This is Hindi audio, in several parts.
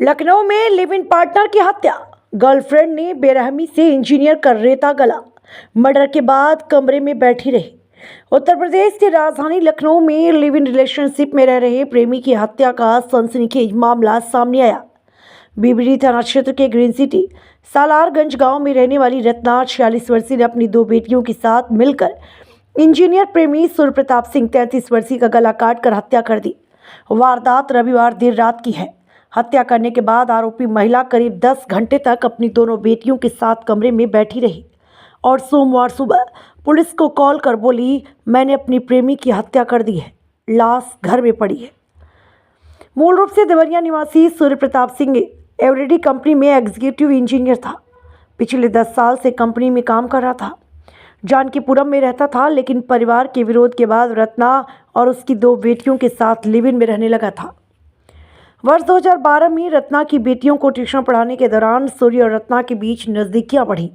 लखनऊ में लिव इन पार्टनर की हत्या। गर्लफ्रेंड ने बेरहमी से इंजीनियर का रेता गला। मर्डर के बाद कमरे में बैठी रही। उत्तर प्रदेश की राजधानी लखनऊ में लिव इन रिलेशनशिप में रह रहे प्रेमी की हत्या का सनसनीखेज मामला सामने आया। बीबड़ी थाना क्षेत्र के ग्रीन सिटी सालारगंज गांव में रहने वाली रत्ना 46 वर्षीय ने अपनी 2 बेटियों के साथ मिलकर इंजीनियर प्रेमी सूर्य प्रताप सिंह 33 वर्षीय का गला काटकर हत्या कर दी। वारदात रविवार देर रात की है। हत्या करने के बाद आरोपी महिला करीब 10 घंटे तक अपनी दोनों बेटियों के साथ कमरे में बैठी रही और सोमवार सुबह पुलिस को कॉल कर बोली, मैंने अपनी प्रेमी की हत्या कर दी है, लाश घर में पड़ी है। मूल रूप से देवरिया निवासी सूर्य प्रताप सिंह एवरेडी कंपनी में एग्जीक्यूटिव इंजीनियर था। पिछले 10 साल से कंपनी में काम कर रहा था। जानकीपुरम में रहता था, लेकिन परिवार के विरोध के बाद रत्ना और उसकी 2 बेटियों के साथ लिव इन में रहने लगा था। वर्ष 2012 में रत्ना की बेटियों को ट्यूशन पढ़ाने के दौरान सूर्य और रत्ना के बीच नज़दीकियां बढ़ी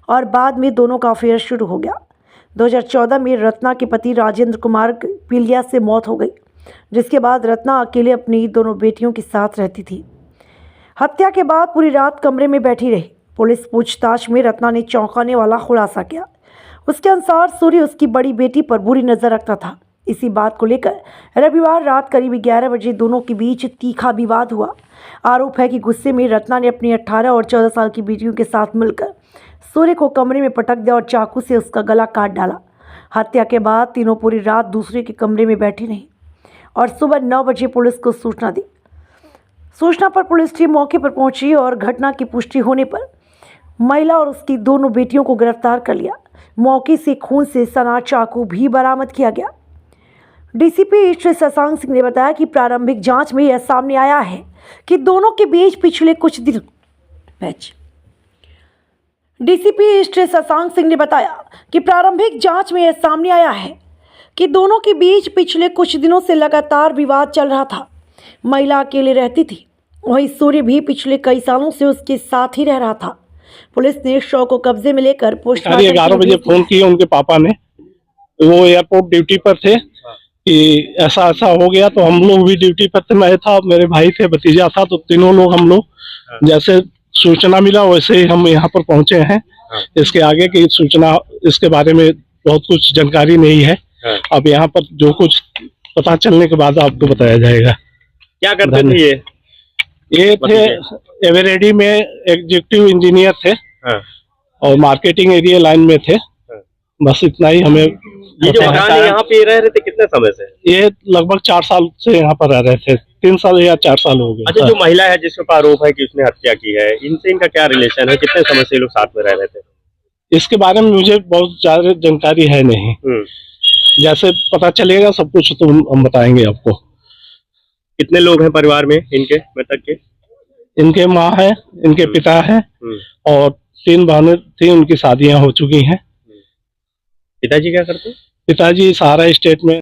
और बाद में दोनों का अफेयर शुरू हो गया। 2014 में रत्ना के पति राजेंद्र कुमार पीलिया से मौत हो गई, जिसके बाद रत्ना अकेले अपनी दोनों बेटियों के साथ रहती थी। हत्या के बाद पूरी रात कमरे में बैठी रही। पुलिस पूछताछ में रत्ना ने चौंकाने वाला खुलासा किया। उसके अनुसार सूर्य उसकी बड़ी बेटी पर बुरी नज़र रखता था। इसी बात को लेकर रविवार रात करीब 11 बजे दोनों के बीच तीखा विवाद हुआ। आरोप है कि गुस्से में रत्ना ने अपनी 18 और 14 साल की बेटियों के साथ मिलकर सूर्य को कमरे में पटक दिया और चाकू से उसका गला काट डाला। हत्या के बाद तीनों पूरी रात दूसरे के कमरे में बैठी रहीं और सुबह 9 बजे पुलिस को सूचना दी। सूचना पर पुलिस टीम मौके पर पहुंची और घटना की पुष्टि होने पर महिला और उसकी दोनों बेटियों को गिरफ्तार कर लिया। मौके से खून से सना चाकू भी बरामद किया गया। डीसीपी ईस्ट शशांक सिंह ने बताया कि प्रारंभिक जांच में यह सामने आया है कि दोनों के बीच पिछले कुछ दिनों से लगातार विवाद चल रहा था। महिला अकेले रहती थी, वहीं सूर्य भी पिछले कई सालों से उसके साथ ही रह रहा था। पुलिस ने शव को कब्जे में लेकर पोस्टमार्टम 11 बजे फोन किया उनके पापा ने। वो एयरपोर्ट ड्यूटी पर थे कि ऐसा ऐसा हो गया, तो हम लोग भी ड्यूटी पर थे। मैं था, मेरे भाई थे, भतीजा था, तो तीनों लोग हम लोग जैसे सूचना मिला वैसे ही हम यहाँ पर पहुंचे हैं। इसके आगे की सूचना, इसके बारे में बहुत कुछ जानकारी नहीं है। अब यहाँ पर जो कुछ पता चलने के बाद आपको बताया जाएगा। क्या करते थे ये थे एवरेडी में एग्जीक्यूटिव इंजीनियर थे और मार्केटिंग एरिया लाइन में थे। बस इतना ही हमें। ये जो मकान है यहाँ पे रह रहे थे कितने समय से? ये लगभग 4 साल से यहाँ पर रह रहे थे। 3 साल या 4 साल हो गए। अच्छा, जो महिला है जिसके ऊपर आरोप है कि उसने हत्या की है, इनसे इनका क्या रिलेशन है? कितने समय से लोग साथ में रह रहे थे? इसके बारे में मुझे बहुत ज्यादा जानकारी है नहीं। जैसे पता चलेगा सब कुछ तो हम बताएंगे आपको। कितने लोग हैं परिवार में इनके मृतक के? इनके माँ है, इनके पिता है और 3 बहनें थी, उनकी शादियां हो चुकी हैं। पिताजी क्या करते हैं? पिताजी सहारा स्टेट में